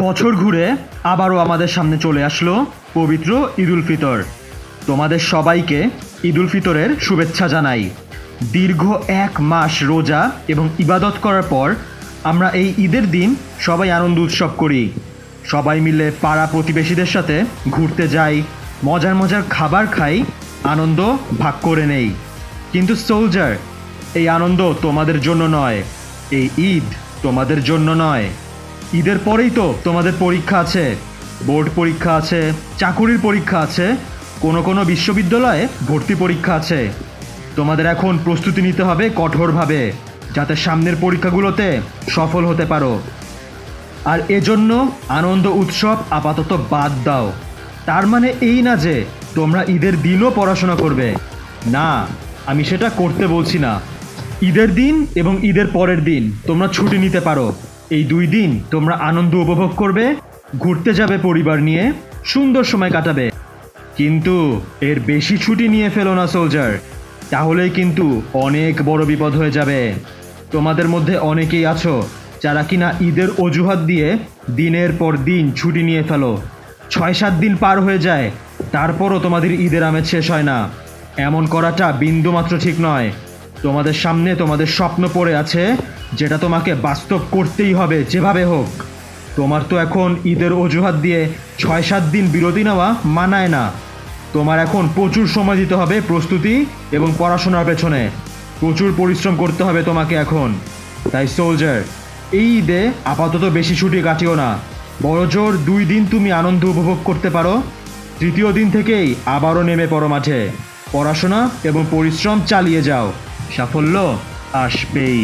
বছর ঘুরে আবারও আমাদের সামনে চলে আসলো পবিত্র ঈদ উল ফিতর। তোমাদের সবাইকে ঈদ উল ফিতরের শুভেচ্ছা জানাই। দীর্ঘ 1 মাস রোজা এবং ইবাদত করার পর আমরা এই ঈদের দিন সবাই আনন্দ উৎসব করি। সবাই মিলে পাড়া প্রতিবেশীদের সাথে ঘুরতে যাই, মজার মজার খাবার খাই, আনন্দ ভাগ করে নেই। কিন্তু সোলজার, এই আনন্দ তোমাদের জন্য নয়, এই ঈদ তোমাদের জন্য নয়। ঈদের পরেই তো তোমাদের পরীক্ষা আছে, বোর্ড পরীক্ষা আছে, চাকুরির পরীক্ষা আছে, কোনো বিশ্ববিদ্যালয়ে ভর্তি পরীক্ষা আছে। তোমাদের এখন প্রস্তুতি নিতে হবে কঠোরভাবে, যাতে সামনের পরীক্ষাগুলোতে সফল হতে পারো। আর এজন্য আনন্দ উৎসব আপাতত বাদ দাও। তার মানে এই না যে তোমরা ঈদের দিনও পড়াশোনা করবে, না, আমি সেটা করতে বলছি না। ঈদের দিন এবং ঈদের পরের দিন তোমরা ছুটি নিতে পারো। এই 2 দিন তোমরা আনন্দ উপভোগ করবে, ঘুরতে যাবে পরিবার নিয়ে, সুন্দর সময় কাটাবে। কিন্তু এর বেশি ছুটি নিয়ে ফেলো না সোলজার, তাহলেই কিন্তু অনেক বড় বিপদ হয়ে যাবে। তোমাদের মধ্যে অনেকেই আছো যারা কিনা ঈদের অজুহাত দিয়ে দিনের পর দিন ছুটি নিয়ে ফেলো। 6-7 দিন পার হয়ে যায়, তারপরও তোমাদের ঈদের আমেজ শেষ হয় না। এমন করাটা বিন্দুমাত্র ঠিক নয়। তোমাদের সামনে তোমাদের স্বপ্ন পড়ে আছে, যেটা তোমাকে বাস্তব করতেই হবে যেভাবে হোক। তোমার তো এখন ঈদের অজুহাত দিয়ে 6-7 দিন বিরতি নেওয়া মানায় না। তোমার এখন প্রচুর সময় দিতে হবে প্রস্তুতি এবং পড়াশোনার পেছনে। প্রচুর পরিশ্রম করতে হবে তোমাকে এখন। তাই সোলজার, এই ঈদে আপাতত বেশি ছুটি কাটিও না। বড়জোর 2 দিন তুমি আনন্দ উপভোগ করতে পারো। 3য় দিন থেকেই আবারও নেমে পড়ো মাঠে। পড়াশোনা এবং পরিশ্রম চালিয়ে যাও, সাফল্য আসবেই।